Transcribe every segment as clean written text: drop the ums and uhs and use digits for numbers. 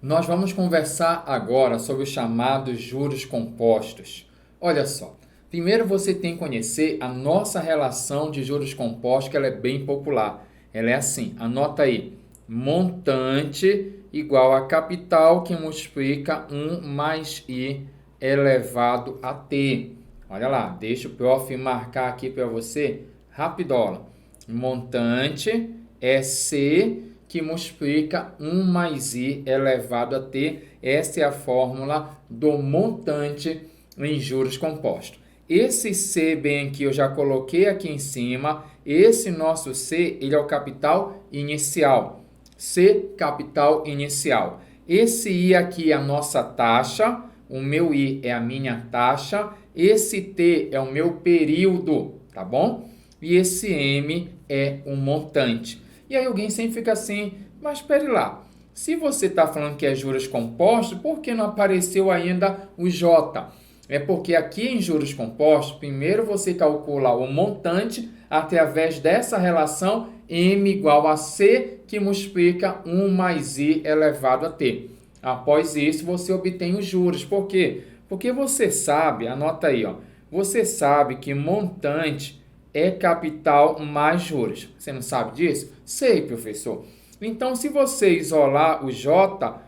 Nós vamos conversar agora sobre os chamados juros compostos. Olha só, primeiro você tem que conhecer a nossa relação de juros compostos, que ela é bem popular. Ela é assim, anota aí, montante igual a capital que multiplica 1 mais I elevado a T. Olha lá, deixa o prof marcar aqui para você, rapidola. Montante é C que multiplica 1 mais I elevado a T. Essa é a fórmula do montante em juros compostos. Esse C bem aqui eu já coloquei aqui em cima. Esse nosso C, ele é o capital inicial. C, capital inicial. Esse I aqui é a nossa taxa. O meu I é a minha taxa. Esse T é o meu período, tá bom? E esse M é um montante. E aí alguém sempre fica assim, mas espere lá, se você está falando que é juros compostos, por que não apareceu ainda o J? É porque aqui em juros compostos, primeiro você calcula o montante através dessa relação M igual a C, que multiplica 1 mais I elevado a T. Após isso, você obtém os juros. Por quê? Porque você sabe, anota aí, ó, você sabe que montante é capital mais juros. Você não sabe disso? Sei, professor. Então, se você isolar o J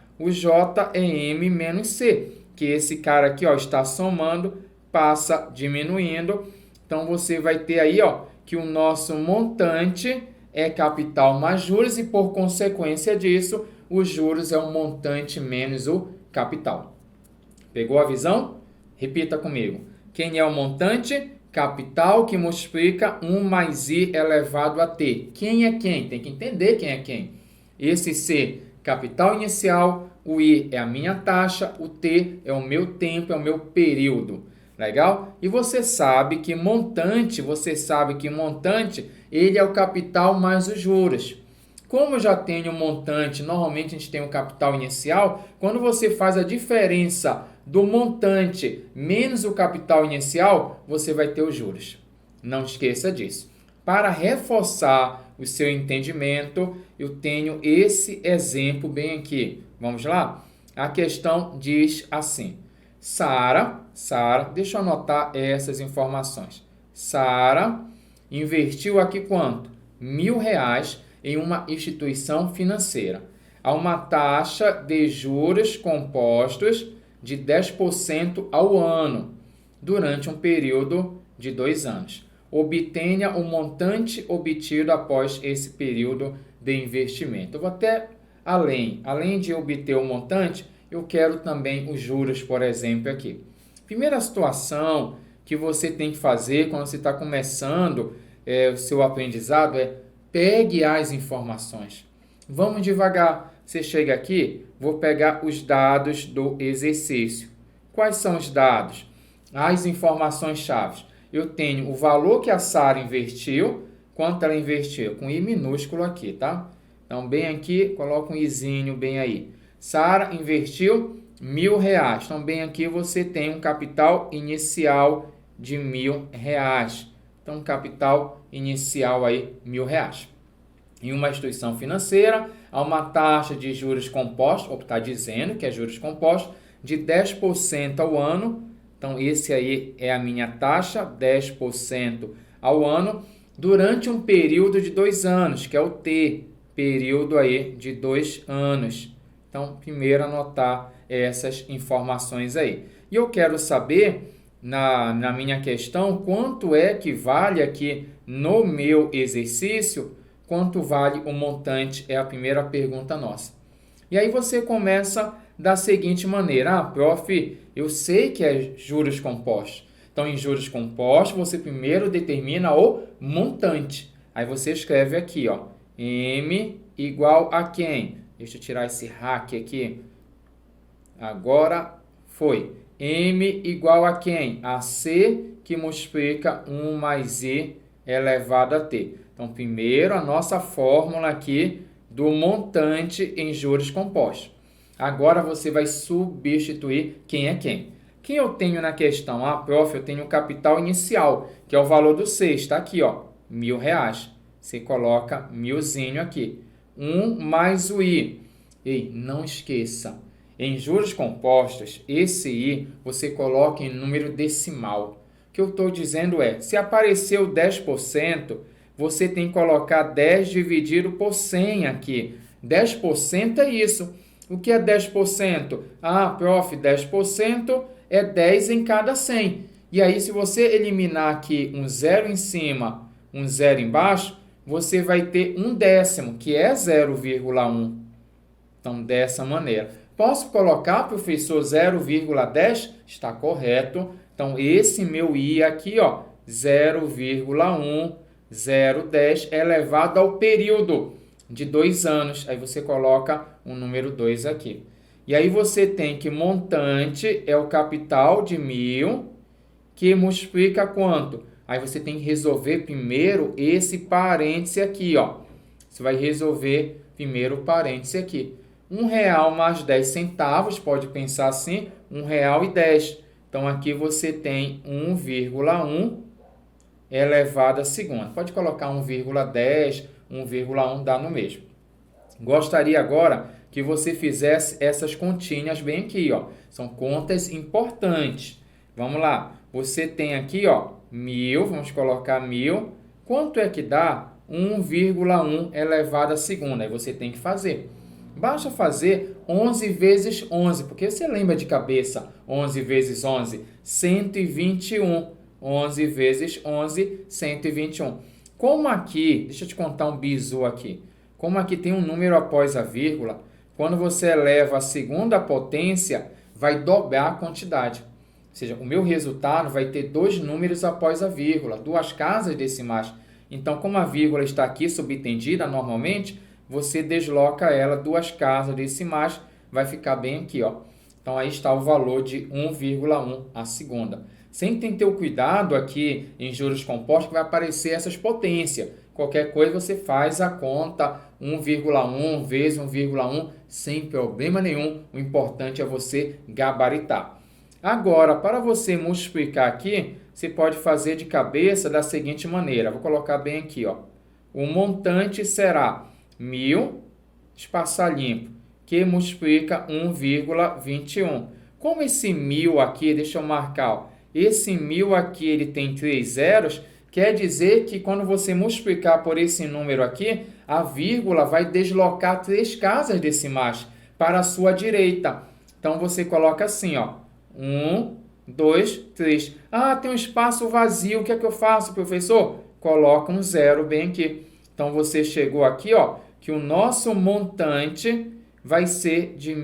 é M menos C, que esse cara aqui ó, está somando, passa diminuindo. Então, você vai ter aí ó, que o nosso montante é capital mais juros e, por consequência disso, os juros é o montante menos o capital. Pegou a visão? Repita comigo. Quem é o montante? Capital que multiplica 1 mais I elevado a T. Quem é quem? Tem que entender quem é quem. Esse C, capital inicial, o I é a minha taxa, o T é o meu tempo, é o meu período. Legal? E você sabe que montante, ele é o capital mais os juros. Como eu já tenho montante, normalmente a gente tem um capital inicial, quando você faz a diferença do montante menos o capital inicial, você vai ter os juros. Não esqueça disso. Para reforçar o seu entendimento, eu tenho esse exemplo bem aqui. Vamos lá? A questão diz assim: Sara, deixa eu anotar essas informações. Sara investiu aqui quanto? R$ 1.000 em uma instituição financeira, a uma taxa de juros compostos de 10% ao ano, durante um período de 2 anos. Obtenha o montante obtido após esse período de investimento. Eu vou até além de obter o montante, eu quero também os juros, por exemplo, aqui. Primeira situação que você tem que fazer quando você está começando o seu aprendizado é pegue as informações. Vamos devagar. Você chega aqui, vou pegar os dados do exercício. Quais são os dados? As informações-chave. Eu tenho o valor que a Sara investiu, quanto ela investiu, com I minúsculo aqui, tá? Então, bem aqui, coloca um izinho bem aí. Sara investiu R$ 1.000. Então, bem aqui você tem um capital inicial de R$ 1.000. Então, capital inicial aí, R$ 1.000. Em uma instituição financeira, há uma taxa de juros compostos, ou está dizendo que é juros compostos, de 10% ao ano. Então, esse aí é a minha taxa, 10% ao ano, durante um período de 2 anos, que é o T, período aí de 2 anos. Então, primeiro anotar essas informações aí. E eu quero saber, na minha questão, quanto é que vale aqui no meu exercício, quanto vale o montante, é a primeira pergunta nossa. E aí você começa da seguinte maneira: prof, eu sei que é juros compostos. Então, em juros compostos, você primeiro determina o montante. Aí você escreve aqui, ó, M igual a quem? Deixa eu tirar esse hack aqui. Agora foi. M igual a quem? A C, que multiplica 1 mais I elevado a T. Então, primeiro, a nossa fórmula aqui do montante em juros compostos. Agora, você vai substituir quem é quem. Quem eu tenho na questão? Prof, eu tenho o capital inicial, que é o valor do C. Está aqui, ó, R$ 1.000. Você coloca milzinho aqui. 1 mais o I. Ei, não esqueça, em juros compostos, esse I você coloca em número decimal. O que eu estou dizendo é, se apareceu 10%, você tem que colocar 10 dividido por 100 aqui. 10% é isso. O que é 10%? Ah, prof, 10% é 10 em cada 100. E aí, se você eliminar aqui um zero em cima, um zero embaixo, você vai ter um décimo, que é 0,1. Então, dessa maneira. Posso colocar, professor, 0,10? Está correto. Então, esse meu I aqui, ó, 0,1010 elevado ao período de 2 anos. Aí você coloca o número 2 aqui. E aí você tem que montante é o capital de 1.000, que multiplica quanto? Aí você tem que resolver primeiro esse parêntese aqui, ó. Você vai resolver primeiro o parêntese aqui. R$1 mais 10 centavos, pode pensar assim, R$1,10. Então, aqui você tem 1,1 elevado à segunda. Pode colocar 1,10, 1,1, dá no mesmo. Gostaria agora que você fizesse essas continhas bem aqui, ó. São contas importantes. Vamos lá. Você tem aqui, ó, 1.000, vamos colocar 1.000. Quanto é que dá 1,1 elevado à segunda? Aí você tem que fazer. Basta fazer 11 vezes 11, porque você lembra de cabeça, 11 vezes 11, 121. 11 vezes 11, 121. Como aqui, deixa eu te contar um bizu aqui. Como aqui tem um número após a vírgula, quando você eleva a segunda potência, vai dobrar a quantidade. Ou seja, o meu resultado vai ter 2 números após a vírgula, 2 casas decimais. Então, como a vírgula está aqui subtendida normalmente, você desloca ela 2 casas decimais, vai ficar bem aqui, ó. Então, aí está o valor de 1,1 a segunda. Sempre tem que ter o cuidado aqui em juros compostos que vai aparecer essas potências. Qualquer coisa você faz a conta 1,1 vezes 1,1 sem problema nenhum. O importante é você gabaritar. Agora, para você multiplicar aqui, você pode fazer de cabeça da seguinte maneira. Vou colocar bem aqui, ó. O montante será 1.000, espaçar limpo, que multiplica 1,21. Como esse 1.000 aqui, deixa eu marcar, ó, esse 1.000 aqui ele tem 3 zeros, quer dizer que quando você multiplicar por esse número aqui, a vírgula vai deslocar 3 casas decimais para a sua direita. Então, você coloca assim, ó, 1, 2, 3. Ah, tem um espaço vazio, o que é que eu faço, professor? Coloca um zero bem aqui. Então, você chegou aqui, ó, que o nosso montante vai ser de R$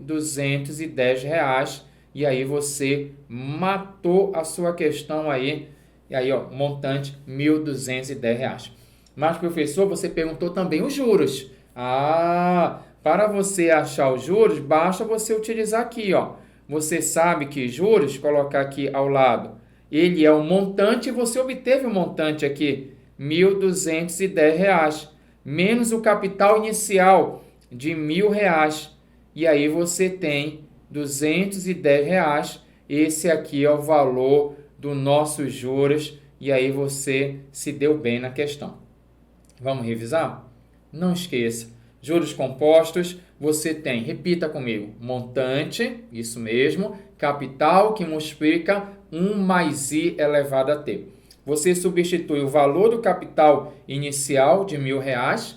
1.210. E aí você matou a sua questão aí. E aí, ó, montante R$ 1.210. Mas, professor, você perguntou também os juros. Ah, para você achar os juros, basta você utilizar aqui, ó. Você sabe que juros, colocar aqui ao lado, ele é o montante e você obteve o montante aqui, R$ 1.210, menos o capital inicial de R$ 1.000. E aí você tem R$ 210. Esse aqui é o valor dos nossos juros. E aí você se deu bem na questão. Vamos revisar? Não esqueça, juros compostos, você tem, repita comigo, montante, isso mesmo, capital que multiplica 1 mais I elevado a T. Você substitui o valor do capital inicial de R$ 1.000,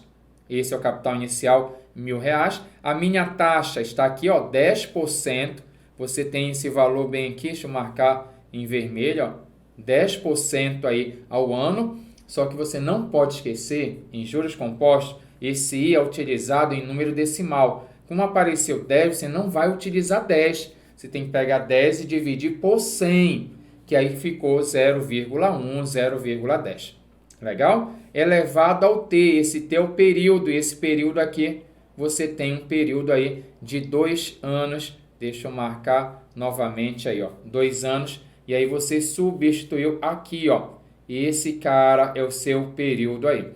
esse é o capital inicial, R$ 1.000. A minha taxa está aqui, ó, 10%. Você tem esse valor bem aqui, deixa eu marcar em vermelho, ó, 10% aí ao ano. Só que você não pode esquecer, em juros compostos, esse I é utilizado em número decimal. Como apareceu 10, você não vai utilizar 10. Você tem que pegar 10 e dividir por 100, que aí ficou 0,1, 0,10. Legal? Elevado ao T, esse T é o período, e esse período aqui, você tem um período aí de 2 anos. Deixa eu marcar novamente aí, ó, 2 anos. E aí você substituiu aqui, ó. Esse cara é o seu período aí.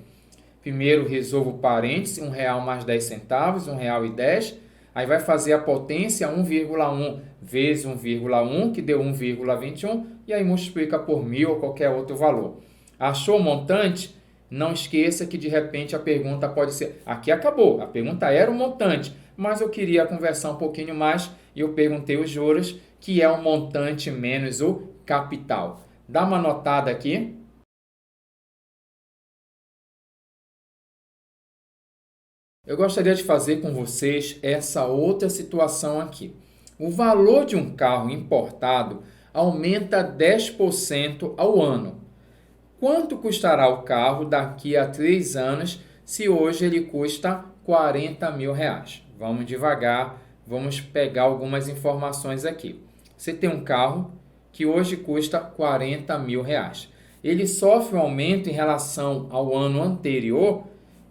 Primeiro resolvo o parêntese, R$1 mais 10 centavos, R$1,10. Aí vai fazer a potência 1,1 vezes 1,1, que deu 1,21. E aí multiplica por 1.000 ou qualquer outro valor. Achou o montante? Não esqueça que de repente a pergunta pode ser... Aqui acabou, a pergunta era o montante. mas eu queria conversar um pouquinho mais e eu perguntei os juros, que é o montante menos o capital. Dá uma notada aqui. Eu gostaria de fazer com vocês essa outra situação aqui. O valor de um carro importado aumenta 10% ao ano. Quanto custará o carro daqui a 3 anos se hoje ele custa 40 mil reais? Vamos devagar, vamos pegar algumas informações aqui. Você tem um carro que hoje custa 40 mil reais. Ele sofre um aumento em relação ao ano anterior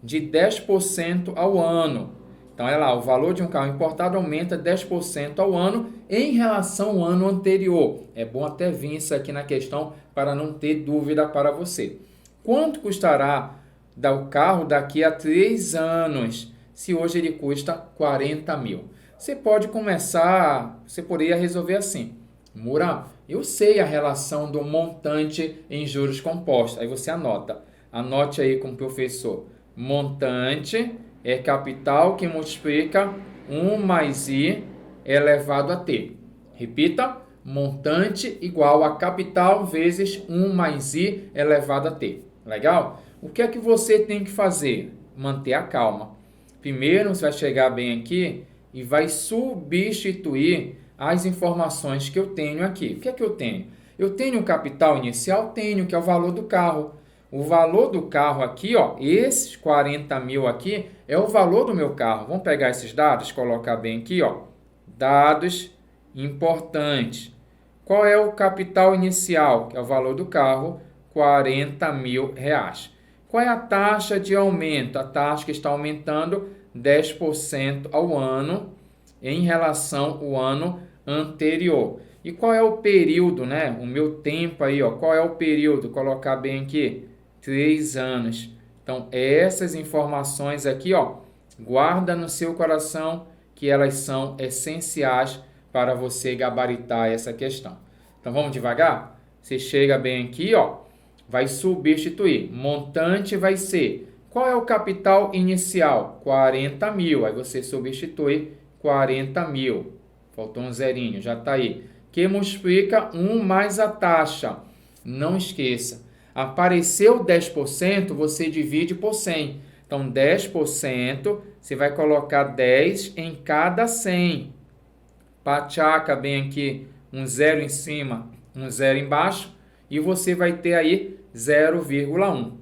de 10% ao ano. Então, olha lá, o valor de um carro importado aumenta 10% ao ano em relação ao ano anterior. É bom até vir isso aqui na questão para não ter dúvida para você. Quanto custará o carro daqui a 3 anos, se hoje ele custa 40 mil? Você pode começar, você poderia resolver assim. Mura, eu sei a relação do montante em juros compostos. Aí você anota. Anote aí com o professor. Montante é capital que multiplica 1 mais I elevado a T. Repita, montante igual a capital vezes 1 mais I elevado a T. Legal? O que é que você tem que fazer? Manter a calma. Primeiro, você vai chegar bem aqui e vai substituir as informações que eu tenho aqui. O que é que eu tenho? Eu tenho o capital inicial? Tenho, que é o valor do carro. O valor do carro aqui, ó, esses 40 mil aqui, é o valor do meu carro. Vamos pegar esses dados, colocar bem aqui, ó. Dados importantes. Qual é o capital inicial? Que é o valor do carro, 40 mil reais. Qual é a taxa de aumento? A taxa que está aumentando 10% ao ano em relação ao ano anterior. E qual é o período, né? O meu tempo aí, ó. Qual é o período? Colocar bem aqui. 3 anos. Então, essas informações aqui, ó, guarda no seu coração que elas são essenciais para você gabaritar essa questão. Então, vamos devagar? Você chega bem aqui, ó, vai substituir. Montante vai ser, qual é o capital inicial? 40 mil. Aí você substitui 40 mil. Faltou um zerinho, já está aí. Que multiplica 1 mais a taxa. Não esqueça. Apareceu 10%, você divide por 100. Então, 10%, você vai colocar 10 em cada 100. Pachaca bem aqui, um zero em cima, um zero embaixo. E você vai ter aí 0,1.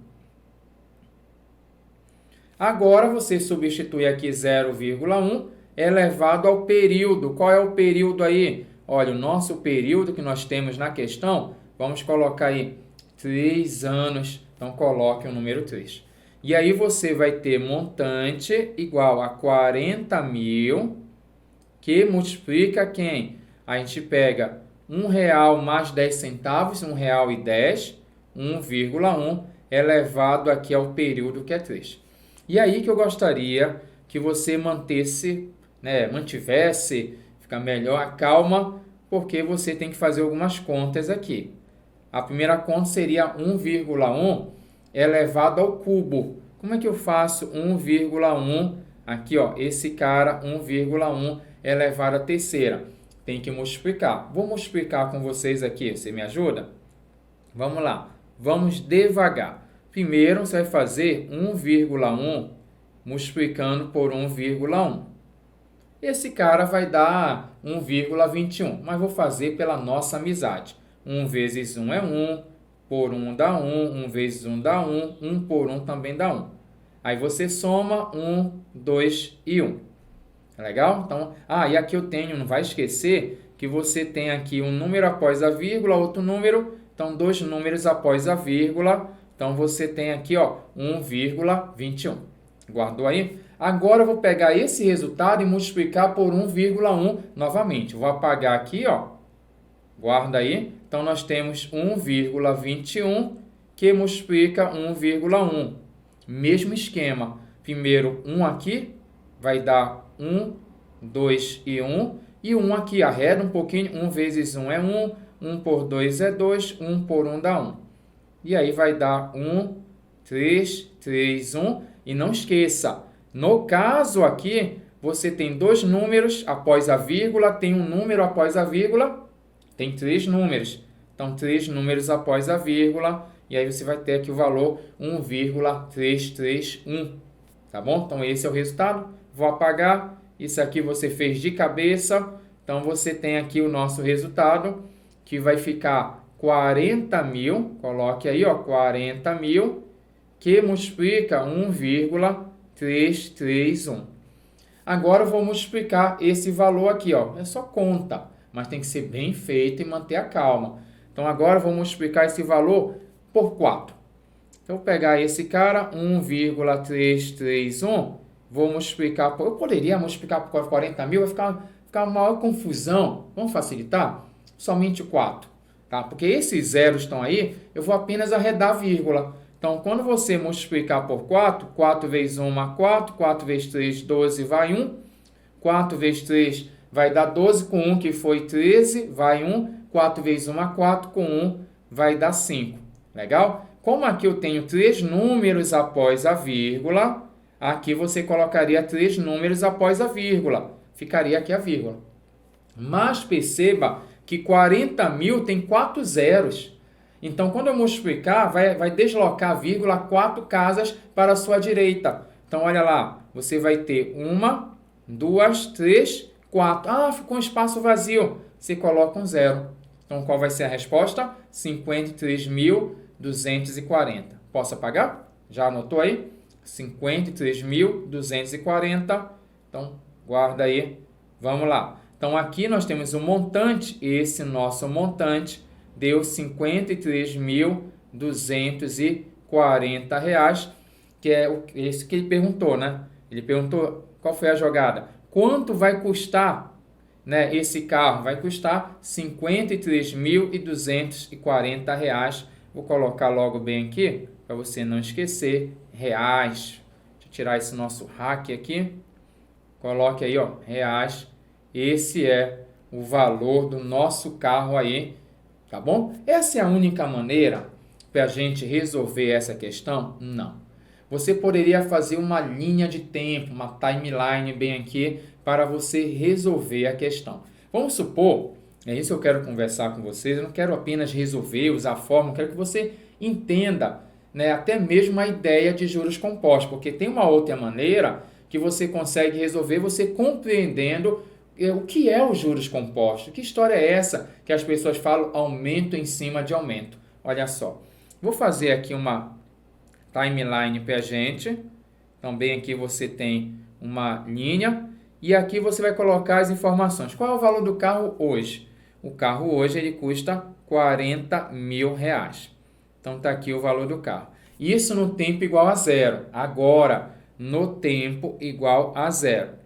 Agora, você substitui aqui 0,1 elevado ao período. Qual é o período aí? Olha, o nosso período que nós temos na questão, vamos colocar aí 3 anos, então coloque o número 3. E aí você vai ter montante igual a 40 mil, que multiplica quem? A gente pega R$1 mais 10 centavos, R$1,10, 1,1 elevado aqui ao período que é 3. E aí que eu gostaria que você mantivesse, fica melhor a calma, porque você tem que fazer algumas contas aqui. A primeira conta seria 1,1 elevado ao cubo. Como é que eu faço 1,1? Aqui, ó, esse cara, 1,1 elevado à terceira. Tem que multiplicar. Vou multiplicar com vocês aqui. Você me ajuda? Vamos lá. Vamos devagar. Primeiro, você vai fazer 1,1 multiplicando por 1,1. Esse cara vai dar 1,21. Mas vou fazer pela nossa amizade. 1 vezes 1 é 1, por 1 dá 1, 1 vezes 1 dá 1, 1 por 1 também dá 1. Aí você soma 1, 2 e 1. Legal? Então, e aqui eu tenho, não vai esquecer, que você tem aqui um número após a vírgula, outro número, então 2 números após a vírgula, então você tem aqui, ó, 1,21. Guardou aí? Agora eu vou pegar esse resultado e multiplicar por 1,1 novamente. Vou apagar aqui, ó. Guarda aí. Então, nós temos 1,21 que multiplica 1,1. Mesmo esquema. Primeiro, 1 aqui vai dar 1, 2 e 1. E 1 aqui, arreda um pouquinho. 1 vezes 1 é 1. 1 por 2 é 2. 1 por 1 dá 1. E aí vai dar 1, 3, 3, 1. E não esqueça, no caso aqui, você tem dois números após a vírgula, tem um número após a vírgula, tem três números. Então, três números após a vírgula, e aí você vai ter aqui o valor 1,331, tá bom? Então, esse é o resultado. Vou apagar. Isso aqui você fez de cabeça. Então, você tem aqui o nosso resultado, que vai ficar 40 mil, coloque aí, ó, 40 mil, que multiplica 1,331. Agora, eu vou multiplicar esse valor aqui, ó. É só conta, mas tem que ser bem feito e manter a calma. Então, agora eu vou multiplicar esse valor por 4. Então, eu vou pegar esse cara, 1,331, vou multiplicar por... Eu poderia multiplicar por 40 mil, vai ficar uma maior confusão. Vamos facilitar? Somente 4, tá? Porque esses zeros estão aí, eu vou apenas arredar a vírgula. Então, quando você multiplicar por 4, 4 vezes 1 4, 4 vezes 3, 12, vai 1. 4 vezes 3 vai dar 12, com 1 que foi 13, vai 1. 4 vezes 1 4, com 1 vai dar 5. Legal? Como aqui eu tenho três números após a vírgula, aqui você colocaria três números após a vírgula. Ficaria aqui a vírgula. Mas perceba que 40 mil tem 4 zeros. Então, quando eu multiplicar, vai deslocar a vírgula 4 casas para a sua direita. Então, olha lá, você vai ter 1, 2, 3, 4. Ah, ficou um espaço vazio. Você coloca um zero. Então, qual vai ser a resposta? 53.240. Posso apagar? Já anotou aí? 53.240. Então, guarda aí. Vamos lá. Então, aqui nós temos um montante. Esse nosso montante deu R$ 53.240, que é esse que ele perguntou, né? Ele perguntou qual foi a jogada. Quanto vai custar, né, esse carro? Vai custar R$ 53.240. Vou colocar logo bem aqui, para você não esquecer, reais. Deixa eu tirar esse nosso hack aqui. Coloque aí, ó, reais. Esse é o valor do nosso carro aí. Tá bom? Essa é a única maneira para a gente resolver essa questão? Não. Você poderia fazer uma linha de tempo, uma timeline bem aqui, para você resolver a questão. Vamos supor, é isso que eu quero conversar com vocês, eu não quero apenas resolver, usar a fórmula, eu quero que você entenda, né, até mesmo a ideia de juros compostos, porque tem uma outra maneira que você consegue resolver você compreendendo o que é os juros compostos? Que história é essa que as pessoas falam aumento em cima de aumento? Olha só, vou fazer aqui uma timeline para a gente. Então, bem aqui você tem uma linha e aqui você vai colocar as informações. Qual é o valor do carro hoje? O carro hoje ele custa R$40 mil. Então, está aqui o valor do carro. Isso no tempo igual a zero. Agora, no tempo igual a zero.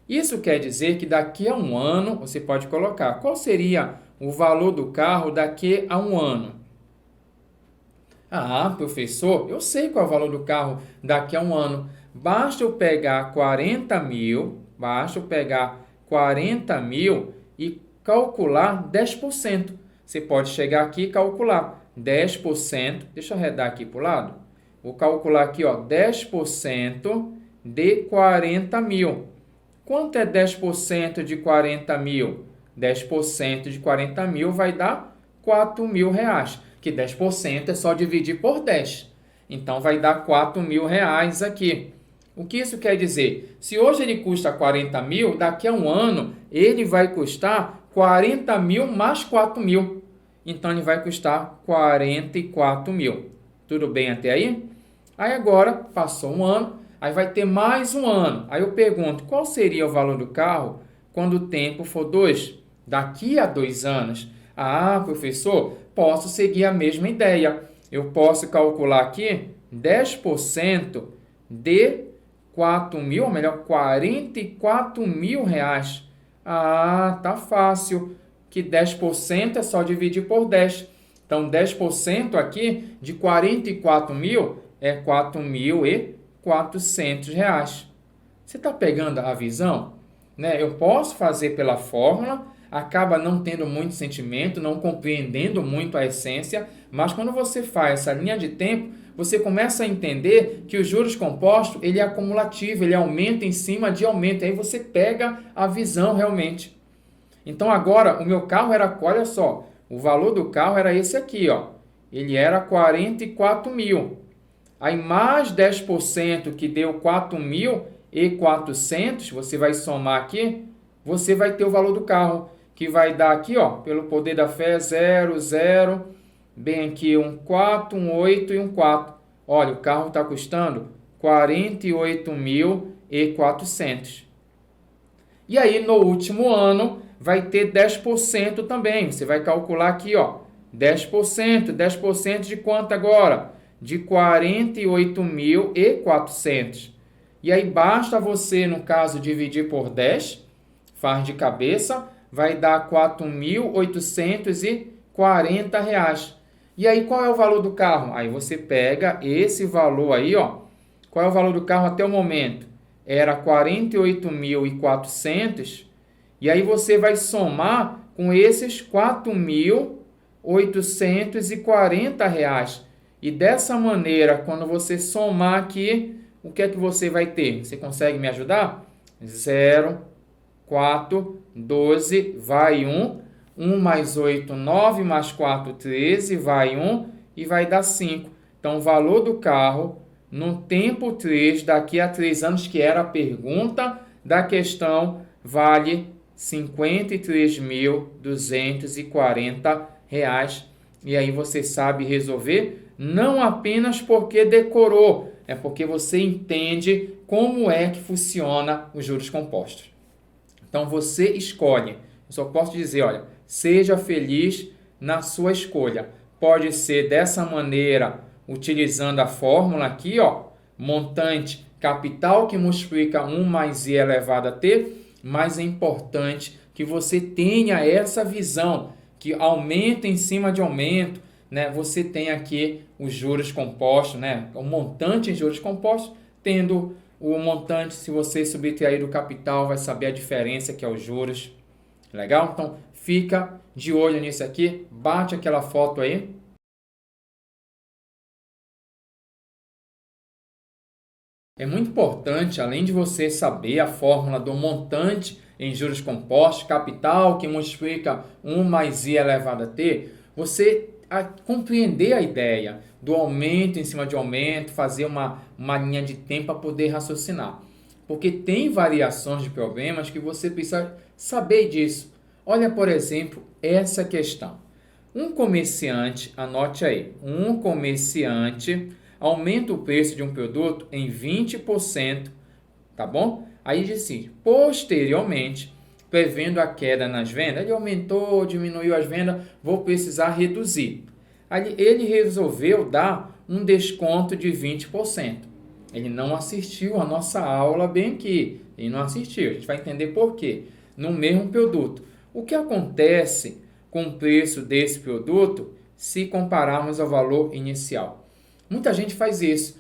Isso quer dizer que daqui a um ano, você pode colocar, qual seria o valor do carro daqui a um ano? Ah, professor, eu sei qual é o valor do carro daqui a um ano. Basta eu pegar 40 mil, e calcular 10%. Você pode chegar aqui e calcular 10%. Deixa eu arredar aqui para o lado. Vou calcular aqui, ó, 10% de 40 mil. Quanto é 10% de 40 mil? 10% de 40 mil vai dar R$4 mil, que 10% é só dividir por 10. Então, vai dar R$4 mil aqui. O que isso quer dizer? Se hoje ele custa 40 mil, daqui a um ano ele vai custar 40 mil mais 4 mil. Então, ele vai custar 44 mil. Tudo bem até aí? Aí agora, passou um ano. Aí vai ter mais um ano. Aí eu pergunto, qual seria o valor do carro quando o tempo for 2? Daqui a 2 anos. Ah, professor, posso seguir a mesma ideia. Eu posso calcular aqui 10% de 4 mil, ou melhor, 44 mil reais. Ah, tá fácil. Que 10% é só dividir por 10. Então, 10% aqui de 44 mil é 4.400 reais. Você está pegando a visão? Né? Eu posso fazer pela fórmula, acaba não tendo muito sentimento, não compreendendo muito a essência, mas quando você faz essa linha de tempo, você começa a entender que os juros compostos, ele é acumulativo, ele aumenta em cima de aumento. Aí você pega a visão realmente. Então agora, o meu carro era, olha só, o valor do carro era esse aqui, ó. Ele era 44 mil. Aí mais 10% que deu 4.400, você vai somar aqui, você vai ter o valor do carro, que vai dar aqui, ó, pelo poder da fé, 0, 0, bem aqui um 4, um 8 e um 4. Olha, o carro está custando 48.400. E aí, no último ano, vai ter 10% também. Você vai calcular aqui, ó, 10%. 10% de quanto agora? De 48.400. E aí, basta você, no caso, dividir por 10, faz de cabeça, vai dar R$ 4.840. E aí, qual é o valor do carro? Aí você pega esse valor aí, ó. Qual é o valor do carro até o momento? Era 48.400. E aí você vai somar com esses R$ 4.840. E dessa maneira, quando você somar aqui, o que é que você vai ter? Você consegue me ajudar? 0, 4, 12, vai 1. 1 mais 8, 9 mais 4, 13, vai 1 e vai dar 5. Então, o valor do carro no tempo 3, daqui a 3 anos, que era a pergunta da questão, vale R$ 53.240. E aí você sabe resolver, não apenas porque decorou, é porque você entende como é que funciona os juros compostos. Então, você escolhe. Eu só posso dizer, olha, seja feliz na sua escolha. Pode ser dessa maneira, utilizando a fórmula aqui, ó, montante capital que multiplica 1 mais i elevado a t, mas é importante que você tenha essa visão, que aumento em cima de aumento, né? Você tem aqui os juros compostos, né? O montante em juros compostos, tendo o montante, se você subtrair do capital, vai saber a diferença que é os juros. Legal? Então, fica de olho nisso aqui, bate aquela foto aí. É muito importante, além de você saber a fórmula do montante em juros compostos, capital que multiplica 1 mais i elevado a t, você compreender a ideia do aumento em cima de aumento, fazer uma linha de tempo para poder raciocinar. Porque tem variações de problemas que você precisa saber disso. Olha, por exemplo, essa questão. Um comerciante, anote aí, um comerciante aumenta o preço de um produto em 20%, tá bom? Aí diz assim, posteriormente, prevendo a queda nas vendas, ele aumentou, diminuiu as vendas, vou precisar reduzir. Aí ele resolveu dar um desconto de 20%. Ele não assistiu a nossa aula bem aqui, ele não assistiu, a gente vai entender por quê. No mesmo produto. O que acontece com o preço desse produto se compararmos ao valor inicial? Muita gente faz isso.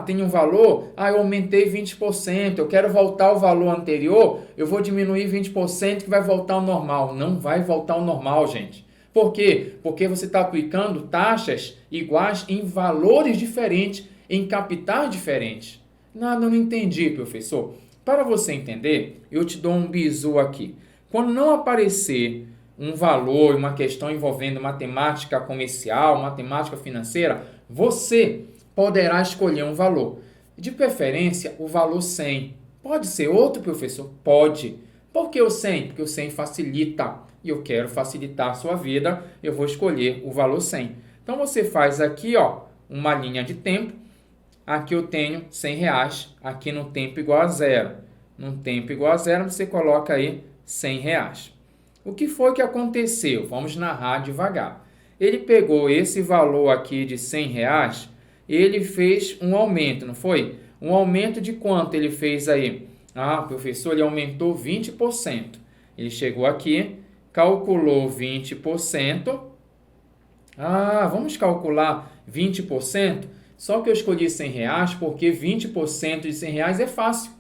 Tem um valor, eu aumentei 20%, eu quero voltar ao valor anterior, eu vou diminuir 20% que vai voltar ao normal. Não vai voltar ao normal, gente. Por quê? Porque você está aplicando taxas iguais em valores diferentes, em capitais diferentes. Nada, eu não entendi, professor. Para você entender, eu te dou um bizu aqui. Quando não aparecer um valor, uma questão envolvendo matemática comercial, matemática financeira, você poderá escolher um valor. De preferência, o valor 100. Pode ser outro, professor? Pode. Por que o 100? Porque o 100 facilita. E eu quero facilitar a sua vida, eu vou escolher o valor 100. Então, você faz aqui, ó, uma linha de tempo. Aqui eu tenho R$100. Aqui no tempo igual a zero. No tempo igual a zero, você coloca aí R$100. O que foi que aconteceu? Vamos narrar devagar. Ele pegou esse valor aqui de R$100, ele fez um aumento, não foi? Um aumento de quanto ele fez aí? Professor, ele aumentou 20%. Ele chegou aqui, calculou 20%. Vamos calcular 20%? Só que eu escolhi R$100 porque 20% de R$100 é fácil.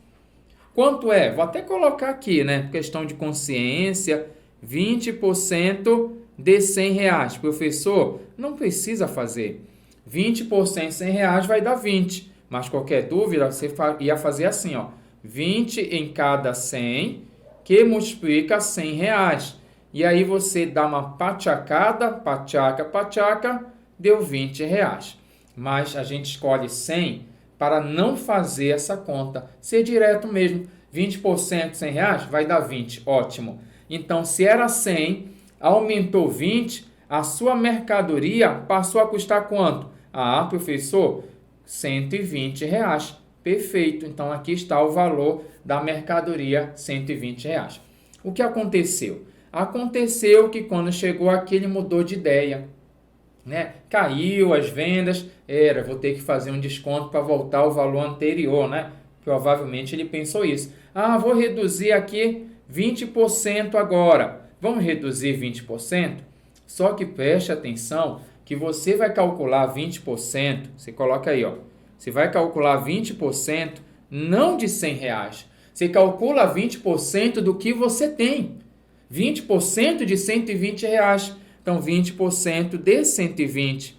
Quanto é? Vou até colocar aqui, né? Questão de consciência, 20% de R$100. Professor, não precisa fazer. 20% de 100 reais vai dar 20. Mas qualquer dúvida, você ia fazer assim, ó. 20 em cada 100, que multiplica 100 reais. E aí você dá uma pachacada, pachaca, deu 20 reais. Mas a gente escolhe 100 para não fazer essa conta. Ser direto mesmo. 20% de 100 reais vai dar 20. Ótimo. Então, se era 100, aumentou 20, a sua mercadoria passou a custar quanto? Ah, professor, 120 reais. Perfeito. Então, aqui está o valor da mercadoria, 120 reais. O que aconteceu? Aconteceu que quando chegou aqui, ele mudou de ideia. Né? Caiu as vendas, vou ter que fazer um desconto para voltar ao valor anterior, né? Provavelmente ele pensou isso. Ah, vou reduzir aqui 20% agora. Vamos reduzir 20%? Só que preste atenção que você vai calcular 20%, você coloca aí, ó. Você vai calcular 20% não de 100 reais. Você calcula 20% do que você tem. 20% de 120 reais. Então, 20% de 120.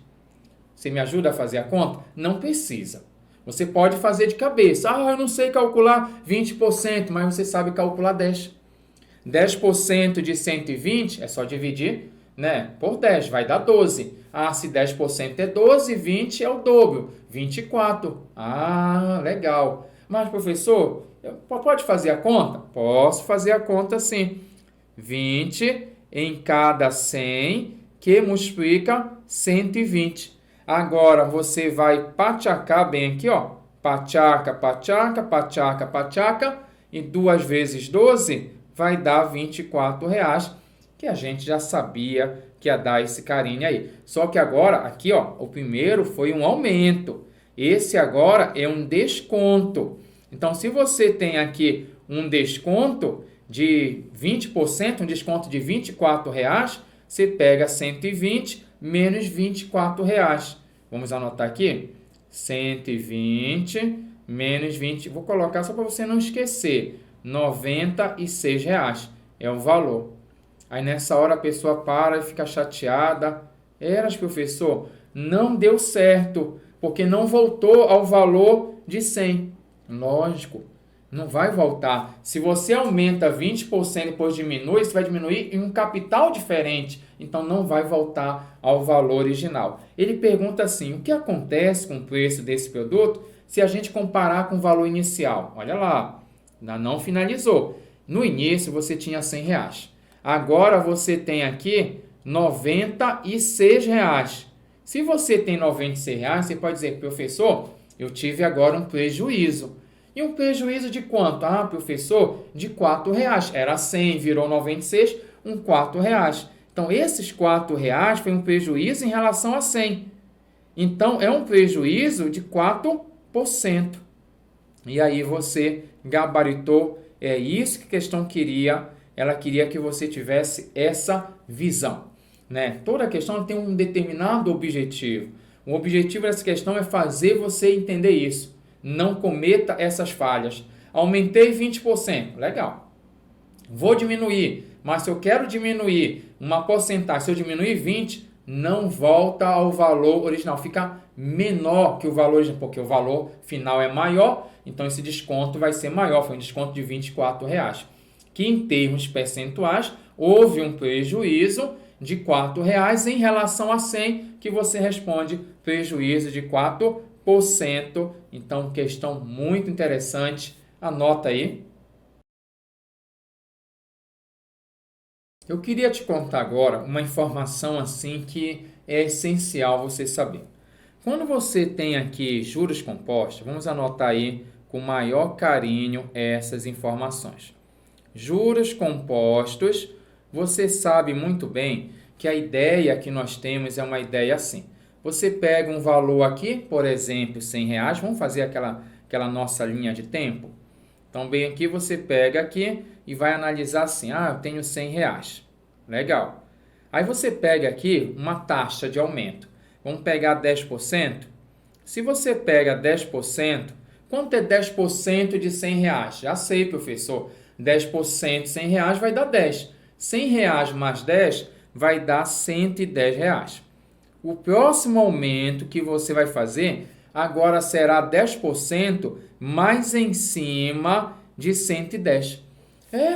Você me ajuda a fazer a conta? Não precisa. Você pode fazer de cabeça. Ah, eu não sei calcular 20%, mas você sabe calcular 10%. 10% de 120 é só dividir, né, por 10, vai dar 12. Ah, se 10% é 12, 20 é o dobro, 24. Ah, legal. Mas, professor, pode fazer a conta? Posso fazer a conta sim. 20 em cada 100, que multiplica 120. Agora, você vai pachacar bem aqui, ó. Pachaca, e 2 vezes 12 vai dar 24 reais, que a gente já sabia que ia dar esse carinho aí. Só que agora, aqui, ó, o primeiro foi um aumento. Esse agora é um desconto. Então, se você tem aqui um desconto de 20%, um desconto de 24 reais, você pega 120 menos 24 reais. Vamos anotar aqui? 120 menos 20, vou colocar só para você não esquecer, 96 reais é o valor. Aí nessa hora a pessoa para e fica chateada. Professor, não deu certo, porque não voltou ao valor de 100. Lógico, não vai voltar. Se você aumenta 20% e depois diminui, você vai diminuir em um capital diferente. Então, não vai voltar ao valor original. Ele pergunta assim, o que acontece com o preço desse produto se a gente comparar com o valor inicial? Olha lá, ainda não finalizou. No início, você tinha 100 reais. Agora, você tem aqui 96 reais. Se você tem 96 reais, você pode dizer, professor, eu tive agora um prejuízo. E um prejuízo de quanto? Ah, professor, de 4 reais. Era 100, virou 96, um 4 reais. Então, esses 4 reais foi um prejuízo em relação a 100. Então, é um prejuízo de 4%. E aí você gabaritou. É isso que a questão queria. Ela queria que você tivesse essa visão. Né? Toda questão tem um determinado objetivo. O objetivo dessa questão é fazer você entender isso. Não cometa essas falhas. Aumentei 20%. Legal. Vou diminuir. Mas se eu quero diminuir uma porcentagem, se eu diminuir 20, não volta ao valor original. Fica menor que o valor original, porque o valor final é maior. Então, esse desconto vai ser maior. Foi um desconto de R$ 24 reais. Que em termos percentuais, houve um prejuízo de R$ 4 reais em relação a 100, que você responde prejuízo de 4%. Então, questão muito interessante. Anota aí. Eu queria te contar agora uma informação assim que é essencial você saber. Quando você tem aqui juros compostos, vamos anotar aí com maior carinho essas informações. Juros compostos, você sabe muito bem que a ideia que nós temos é uma ideia assim. Você pega um valor aqui, por exemplo, 100 reais, vamos fazer aquela nossa linha de tempo? Então, bem aqui, você pega aqui e vai analisar assim, eu tenho 100 reais. Legal. Aí você pega aqui uma taxa de aumento. Vamos pegar 10%? Se você pega 10%, quanto é 10% de 100 reais? Já sei, professor. 10% de 100 reais vai dar 10. 100 reais mais 10 vai dar 110 reais. O próximo aumento que você vai fazer agora será 10% mais em cima de 110.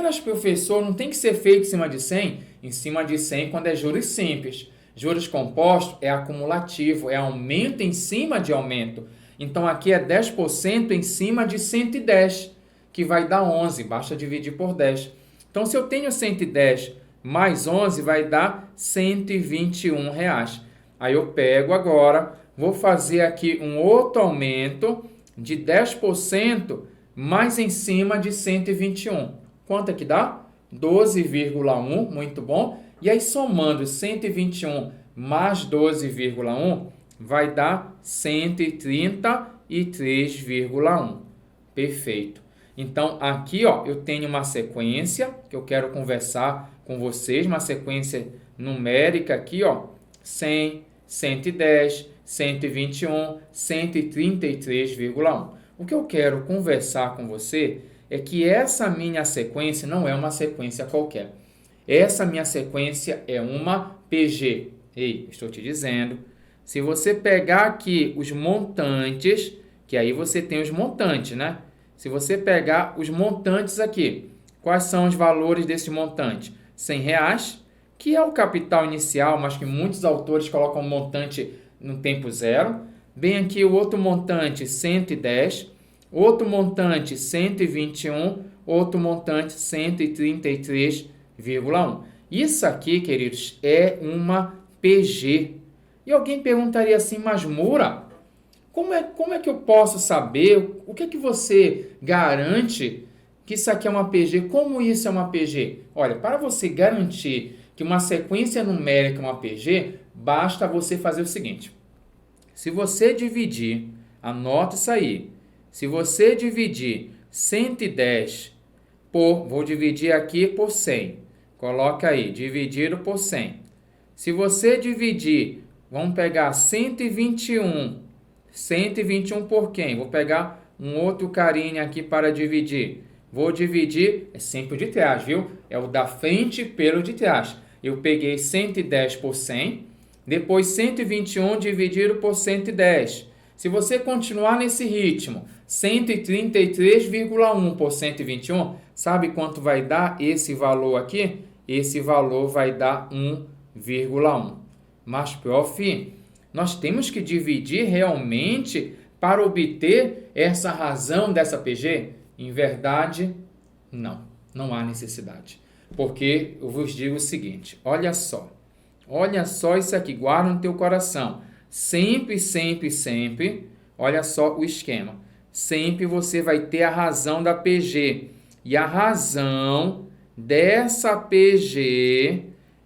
Mas professor, não tem que ser feito em cima de 100? Em cima de 100 quando é juros simples. Juros compostos é acumulativo, é aumento em cima de aumento. Então, aqui é 10% em cima de 110, que vai dar 11, basta dividir por 10. Então, se eu tenho 110 mais 11, vai dar R$121. Aí eu pego agora, vou fazer aqui um outro aumento de 10% mais em cima de 121. Quanto é que dá? 12,1, muito bom. E aí, somando 121 mais 12,1, vai dar 133,1. Perfeito. Então, aqui ó, eu tenho uma sequência que eu quero conversar com vocês, uma sequência numérica aqui, ó, 100, 110, 121, 133,1. O que eu quero conversar com você é que essa minha sequência não é uma sequência qualquer. Essa minha sequência é uma PG. Ei, estou te dizendo, se você pegar aqui os montantes, que aí você tem os montantes, né? Se você pegar os montantes aqui, quais são os valores desse montante? R$100, que é o capital inicial, mas que muitos autores colocam o montante no tempo zero. Bem aqui o outro montante, 110. Outro montante, 121. Outro montante, 133,1. Isso aqui, queridos, é uma PG. E alguém perguntaria assim, mas Moura, como é que eu posso saber? O que é que você garante que isso aqui é uma PG? Como isso é uma PG? Olha, para você garantir que uma sequência numérica é uma PG, basta você fazer o seguinte. Se você dividir, anota isso aí. Se você dividir 110 vou dividir aqui por 100. Coloca aí, dividido por 100. Se você dividir, vamos pegar 121. 121 por quem? Vou pegar um outro carinha aqui para dividir. Vou dividir, é sempre o de trás, viu? É o da frente pelo de trás. Eu peguei 110 por 100, depois 121 dividido por 110. Se você continuar nesse ritmo, 133,1 por 121, sabe quanto vai dar esse valor aqui? Esse valor vai dar 1,1. Mas, prof, nós temos que dividir realmente para obter essa razão dessa PG? Em verdade, não há necessidade. Porque eu vos digo o seguinte, olha só isso aqui, guarda no teu coração. Sempre, olha só o esquema. Sempre você vai ter a razão da PG. E a razão dessa PG,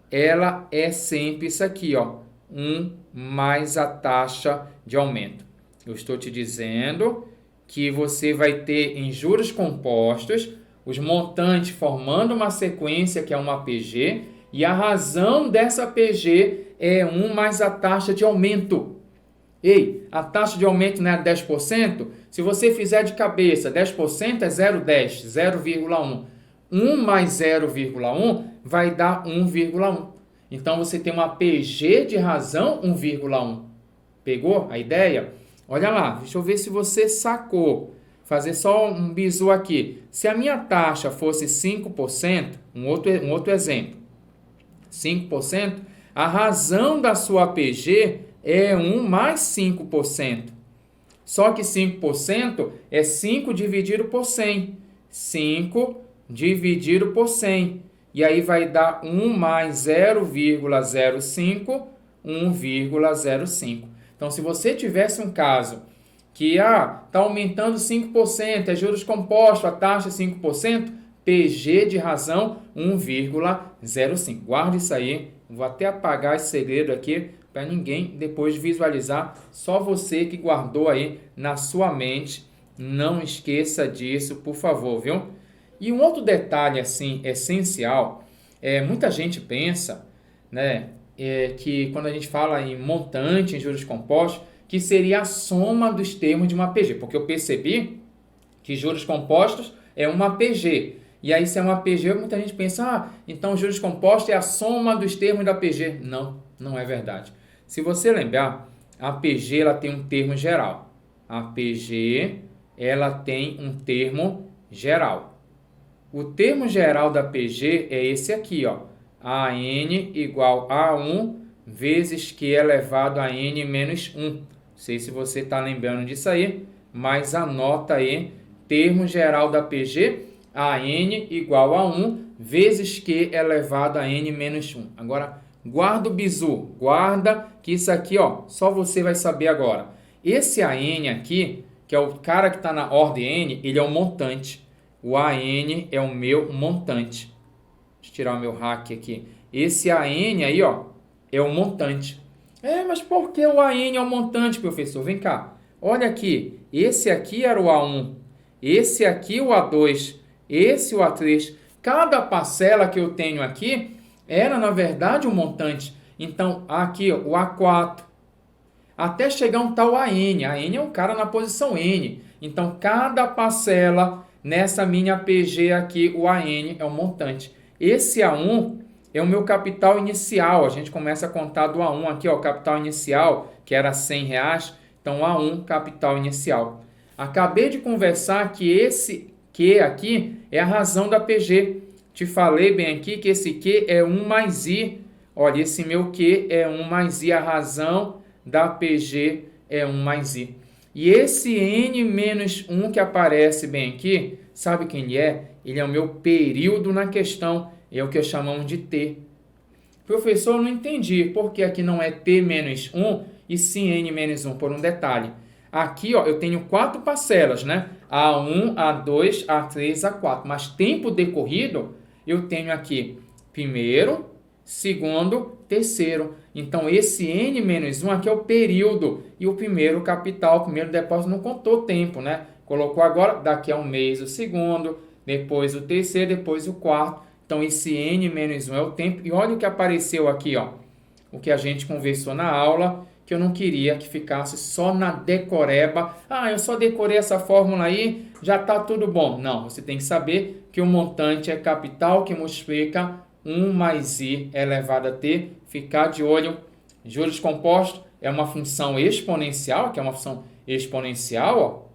ela é sempre isso aqui, ó, 1 mais a taxa de aumento. Eu estou te dizendo que você vai ter em juros compostos os montantes formando uma sequência que é uma PG e a razão dessa PG é 1 mais a taxa de aumento. Ei, a taxa de aumento não é 10%? Se você fizer de cabeça, 10% é 0,10, 0,1. 1 mais 0,1 vai dar 1,1. Então, você tem uma PG de razão 1,1. Pegou a ideia? Olha lá, deixa eu ver se você sacou. Fazer só um bizu aqui. Se a minha taxa fosse 5%, um outro exemplo, 5%, a razão da sua PG é 1 mais 5%. Só que 5% é 5 dividido por 100. 5 dividido por 100. E aí vai dar 1 mais 0,05, 1,05. Então, se você tivesse um caso que está aumentando 5%, é juros compostos, a taxa é 5%, PG de razão 1,05. Guarda isso aí. Vou até apagar esse segredo aqui para ninguém depois visualizar. Só você que guardou aí na sua mente. Não esqueça disso, por favor, viu? E um outro detalhe assim essencial, muita gente pensa, né, que quando a gente fala em montante em juros compostos, que seria a soma dos termos de uma PG, porque eu percebi que juros compostos é uma PG. E aí, se é uma PG, muita gente pensa, então juros compostos é a soma dos termos da PG. Não é verdade. Se você lembrar, a PG ela tem um termo geral. A PG ela tem um termo geral. O termo geral da PG é esse aqui, ó. AN igual a 1 vezes Q elevado a N menos 1. Não sei se você está lembrando disso aí, mas anota aí, termo geral da PG, AN igual a 1 vezes Q elevado a N menos 1. Agora, guarda o bizu, guarda que isso aqui, ó, só você vai saber agora. Esse AN aqui, que é o cara que está na ordem N, ele é um montante. O AN é o meu montante. Deixa eu tirar o meu hack aqui. Esse AN aí, ó, é o montante. Mas por que o AN é o montante, professor? Vem cá. Olha aqui. Esse aqui era o A1. Esse aqui o A2. Esse o A3. Cada parcela que eu tenho aqui era, na verdade, um montante. Então, aqui, ó, o A4. Até chegar um tal AN. AN é um cara na posição N. Então, cada parcela nessa minha PG aqui, o AN é um montante. Esse A1 é o meu capital inicial. A gente começa a contar do A1 aqui, ó, capital inicial, que era R$100. Então, A1, capital inicial. Acabei de conversar que esse Q aqui é a razão da PG. Te falei bem aqui que esse Q é 1 mais I. Olha, esse meu Q é 1 mais I, a razão da PG é 1 mais I. E esse N menos 1 que aparece bem aqui, sabe quem ele é? Ele é o meu período na questão, é o que chamamos de T. Professor, eu não entendi, porque aqui não é T menos 1 e sim N menos 1, por um detalhe. Aqui, ó, eu tenho 4 parcelas, né? A1, A2, A3, A4, mas tempo decorrido, eu tenho aqui primeiro, segundo, terceiro. Então, esse N menos 1 aqui é o período. E o primeiro capital, o primeiro depósito não contou tempo, né? Colocou agora, daqui a um mês o segundo, depois o terceiro, depois o quarto. Então, esse N menos 1 é o tempo. E olha o que apareceu aqui, ó. O que a gente conversou na aula, que eu não queria que ficasse só na decoreba. Eu só decorei essa fórmula aí, já está tudo bom. Não, você tem que saber que o montante é capital que multiplica 1 mais I elevado a T. Ficar de olho. Juros compostos é uma função exponencial, que é uma função exponencial, ó.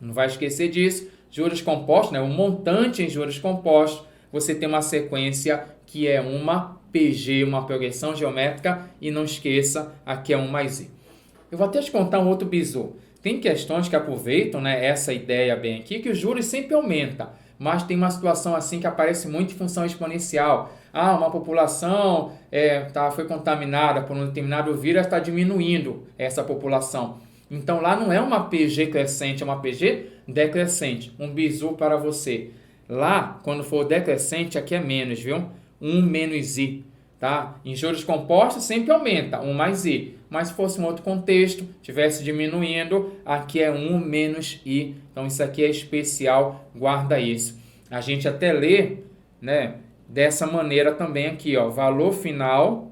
Não vai esquecer disso. Juros compostos, né? O montante em juros compostos, você tem uma sequência que é uma PG, uma progressão geométrica, e não esqueça, aqui é 1 mais I. Eu vou até te contar um outro bizu. Tem questões que aproveitam, né, essa ideia bem aqui, que os juros sempre aumentam, mas tem uma situação assim que aparece muito em função exponencial. Uma população foi contaminada por um determinado vírus, está diminuindo essa população. Então, lá não é uma PG crescente, é uma PG decrescente. Um bizu para você. Lá, quando for decrescente, aqui é menos, viu? 1 menos I, tá? Em juros compostos sempre aumenta, 1 mais I. Mas se fosse um outro contexto, estivesse diminuindo, aqui é 1 menos I. Então, isso aqui é especial, guarda isso. A gente até lê, né, dessa maneira também aqui, ó. Valor final,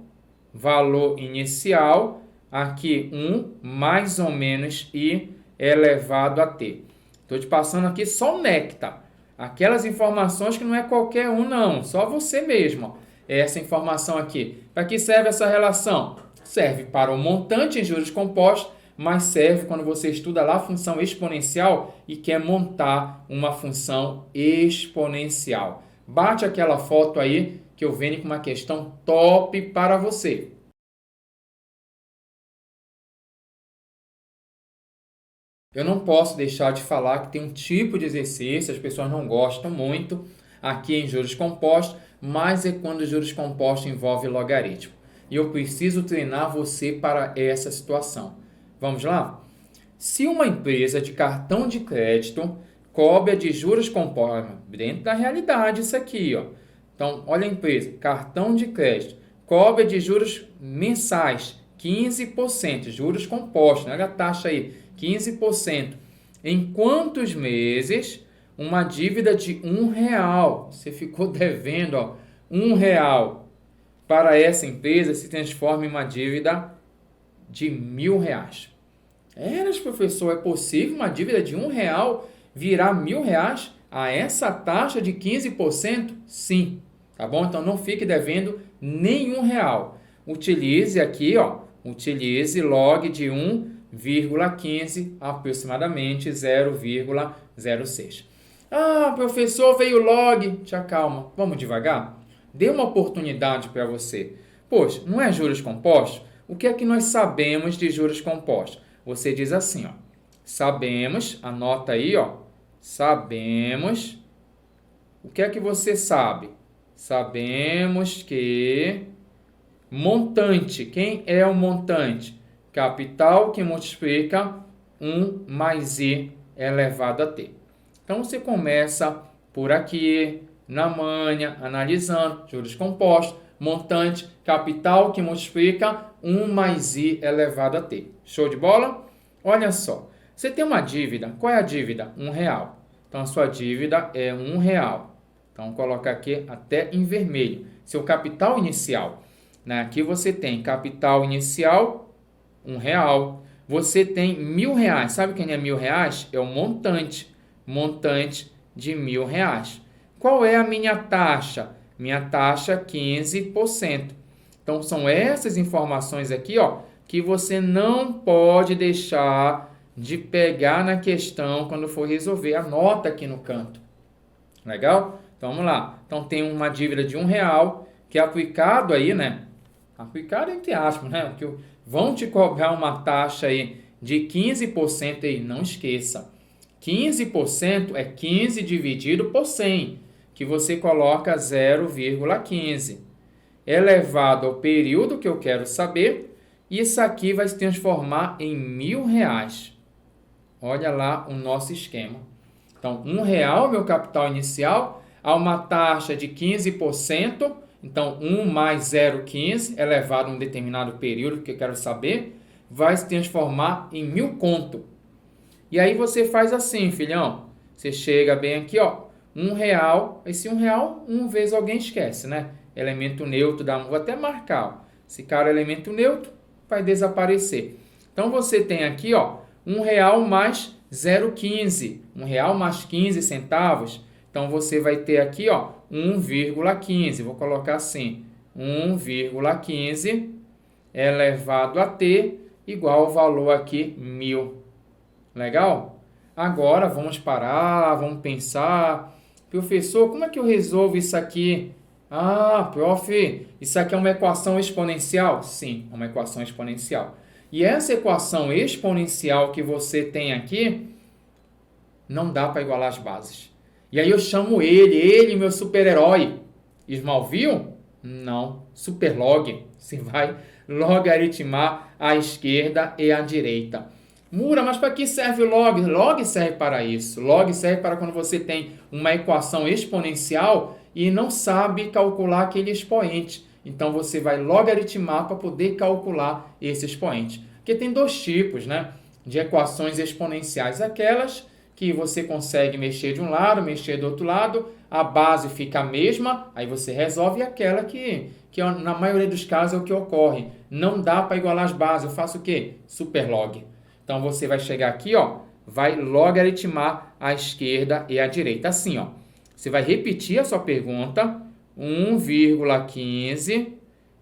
valor inicial, aqui 1 mais ou menos I elevado a T. Estou te passando aqui só o néctar. Aquelas informações que não é qualquer um, não. Só você mesmo. Essa informação aqui. Para que serve essa relação? Serve para o montante em juros compostos, mas serve quando você estuda lá a função exponencial e quer montar uma função exponencial. Bate aquela foto aí que eu venho com uma questão top para você. Eu não posso deixar de falar que tem um tipo de exercício, as pessoas não gostam muito, aqui em juros compostos, mas é quando os juros compostos envolvem logaritmo. E eu preciso treinar você para essa situação. Vamos lá? Se uma empresa de cartão de crédito cobra de juros compostos, dentro da realidade isso aqui, ó. Então, olha a empresa, cartão de crédito, cobra de juros mensais, 15%, juros compostos, olha a taxa aí, 15%. Em quantos meses uma dívida de R$1, você ficou devendo, ó, R$1 para essa empresa se transforma em uma dívida de R$1.000. Mas professor, é possível uma dívida de R$1 virar R$1.000 a essa taxa de 15%? Sim, tá bom? Então não fique devendo nenhum real. Utilize aqui, ó, utilize log de 1,15, aproximadamente 0,06. Ah, professor, veio log. Te acalma, vamos devagar. Dê uma oportunidade para você. Poxa, não é juros compostos? O que é que nós sabemos de juros compostos? Você diz assim, ó. Sabemos, anota aí, ó. Sabemos. O que é que você sabe? Sabemos que montante. Quem é o montante? Capital que multiplica 1 mais i elevado a t. Então, você começa por aqui, na manha, analisando juros compostos, montante, capital que multiplica 1 mais i elevado a t. Show de bola? Olha só, você tem uma dívida. Qual é a dívida? R$1. Então, a sua dívida é R$1. Então, coloca aqui até em vermelho. Seu capital inicial. Né? Aqui você tem capital inicial, R$1. Você tem R$1.000. Sabe quem é R$1.000? É o montante. Montante de R$1.000. Qual é a minha taxa? Minha taxa 15%. Então, são essas informações aqui, ó, que você não pode deixar de pegar na questão quando for resolver. Anota aqui no canto. Legal? Então, vamos lá. Então, tem uma dívida de R$1 que é aplicado aí, né? Aplicado entre aspas, né? Porque vão te cobrar uma taxa aí de 15% aí, não esqueça. 15% é 15 dividido por 100, que você coloca 0,15. Elevado ao período que eu quero saber, e isso aqui vai se transformar em R$1.000. Olha lá o nosso esquema. Então, R$1 meu capital inicial, a uma taxa de 15%, então 1 mais 0,15 elevado a um determinado período que eu quero saber, vai se transformar em 1.000 conto. E aí você faz assim, filhão. Você chega bem aqui, ó. R$1. Esse R$1, 1 vezes alguém esquece, né? Elemento neutro da... Vou até marcar, ó. Esse cara é elemento neutro, vai desaparecer. Então, você tem aqui, ó, R$1 mais 0,15. R$1 mais 15 centavos. Então, você vai ter aqui, ó, 1,15. Vou colocar assim. 1,15 elevado a t igual ao valor aqui, 1.000. Legal? Agora, vamos parar, vamos pensar. Professor, como é que eu resolvo isso aqui? Ah, prof, isso aqui é uma equação exponencial? Sim, é uma equação exponencial. E essa equação exponencial que você tem aqui, não dá para igualar as bases. E aí eu chamo ele, meu super-herói. Smallville? Não, superlog. Você vai logaritmar a esquerda e a direita. Mura, mas para que serve o log? Log serve para isso. Log serve para quando você tem uma equação exponencial e não sabe calcular aquele expoente. Então, você vai logaritmar para poder calcular esse expoente. Porque tem dois tipos, né, de equações exponenciais. Aquelas que você consegue mexer de um lado, mexer do outro lado, a base fica a mesma, aí você resolve. E aquela que na maioria dos casos é o que ocorre. Não dá para igualar as bases. Eu faço o quê? Superlog. Então, você vai chegar aqui, ó, vai logaritmar a esquerda e a direita. Assim, ó. Você vai repetir a sua pergunta. 1,15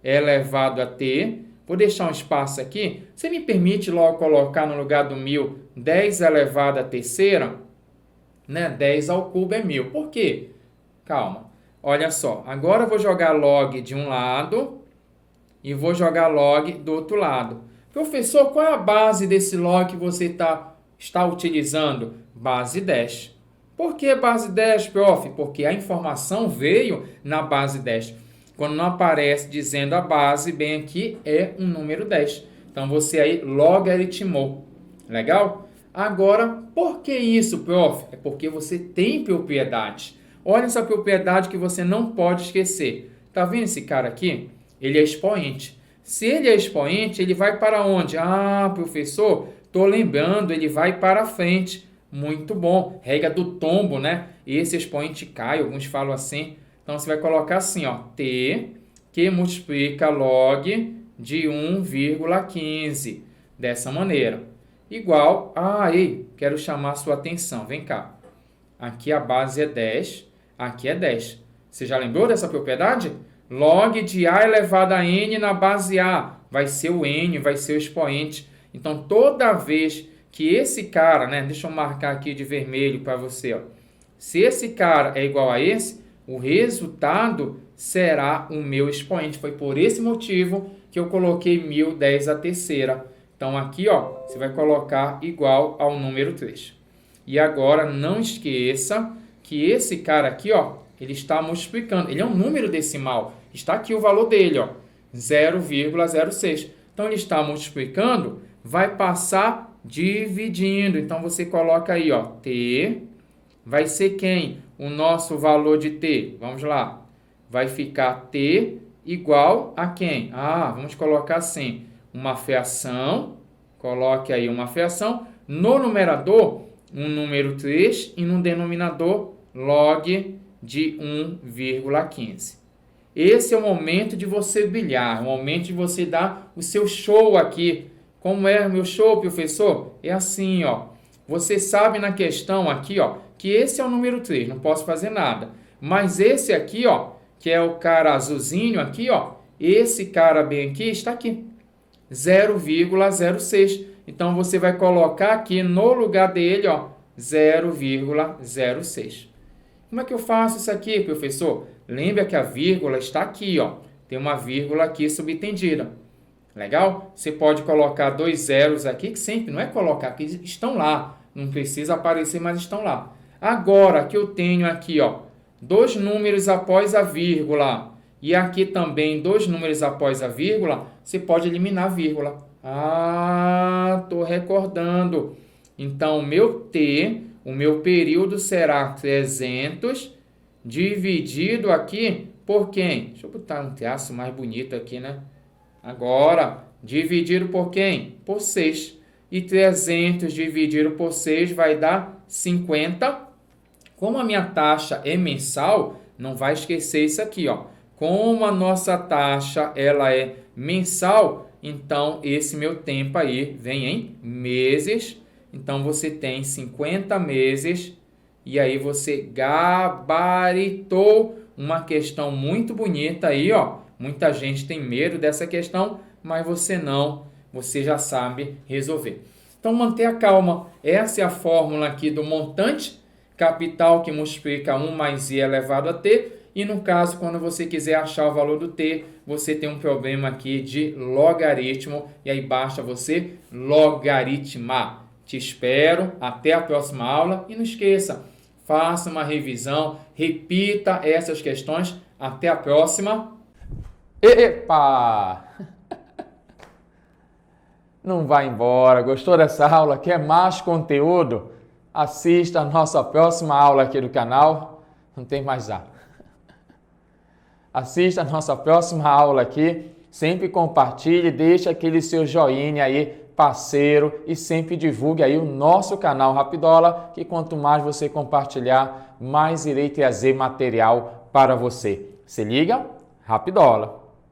elevado a t. Vou deixar um espaço aqui. Você me permite logo colocar no lugar do 1.000, 10 elevado à terceira? Né? 10 ao cubo é 1.000. Por quê? Calma. Olha só. Agora eu vou jogar log de um lado e vou jogar log do outro lado. Professor, qual é a base desse log que você está utilizando? Base 10. Por que base 10, prof? Porque a informação veio na base 10. Quando não aparece dizendo a base, bem aqui é um número 10. Então, você aí logaritmou. Legal? Agora, por que isso, prof? É porque você tem propriedade. Olha essa propriedade que você não pode esquecer. Tá vendo esse cara aqui? Ele é expoente. Se ele é expoente, ele vai para onde? Ah, professor, estou lembrando, ele vai para frente. Muito bom. Regra do tombo, né? Esse expoente cai, alguns falam assim. Então, você vai colocar assim, ó, t, que multiplica log de 1,15. Dessa maneira. Igual a... quero chamar a sua atenção. Vem cá. Aqui a base é 10, aqui é 10. Você já lembrou dessa propriedade? Log de A elevado a N na base A. Vai ser o N, vai ser o expoente. Então, toda vez que esse cara, né? Deixa eu marcar aqui de vermelho para você, ó. Se esse cara é igual a esse, o resultado será o meu expoente. Foi por esse motivo que eu coloquei 1010 a terceira. Então, aqui, ó, você vai colocar igual ao número 3. E agora, não esqueça que esse cara aqui, ó, ele está multiplicando. Ele é um número decimal. Está aqui o valor dele, ó, 0,06. Então, ele está multiplicando, vai passar dividindo. Então, você coloca aí, ó, t vai ser quem? O nosso valor de t. Vamos lá. Vai ficar t igual a quem? Vamos colocar assim, uma fração. Coloque aí uma fração. No numerador, um número 3 e no denominador, log de 1,15. Esse é o momento de você brilhar, o momento de você dar o seu show aqui. Como é o meu show, professor? É assim, ó. Você sabe na questão aqui, ó, que esse é o número 3, não posso fazer nada. Mas esse aqui, ó, que é o cara azulzinho aqui, ó, esse cara bem aqui está aqui, 0,06. Então, você vai colocar aqui no lugar dele, ó, 0,06. Como é que eu faço isso aqui, professor? Lembra que a vírgula está aqui, ó. Tem uma vírgula aqui subentendida. Legal? Você pode colocar 2 zeros aqui, que sempre não é colocar, que estão lá. Não precisa aparecer, mas estão lá. Agora que eu tenho aqui, ó, 2 números após a vírgula e aqui também 2 números após a vírgula, você pode eliminar a vírgula. Estou recordando. Então, o meu t, o meu período será 300 dividido aqui por quem? Deixa eu botar um traço mais bonito aqui, né? Agora, dividido por quem? Por 6. E 300 dividido por 6 vai dar 50. Como a minha taxa é mensal, não vai esquecer isso aqui, ó. Como a nossa taxa ela é mensal, então esse meu tempo aí vem em meses. Então, você tem 50 meses e aí você gabaritou uma questão muito bonita aí, ó. Muita gente tem medo dessa questão, mas você não, você já sabe resolver. Então, manter a calma. Essa é a fórmula aqui do montante capital que multiplica 1 mais i elevado a t. E no caso, quando você quiser achar o valor do t, você tem um problema aqui de logaritmo. E aí basta você logaritmar. Te espero, até a próxima aula. E não esqueça, faça uma revisão, repita essas questões. Até a próxima. Epa! Não vai embora. Gostou dessa aula? Quer mais conteúdo? Assista a nossa próxima aula aqui do canal. Não tem mais nada. Assista a nossa próxima aula aqui. Sempre compartilhe, deixe aquele seu joinha aí, parceiro, e sempre divulgue aí o nosso canal Rapidola, que quanto mais você compartilhar, mais irei trazer material para você. Se liga? Rapidola!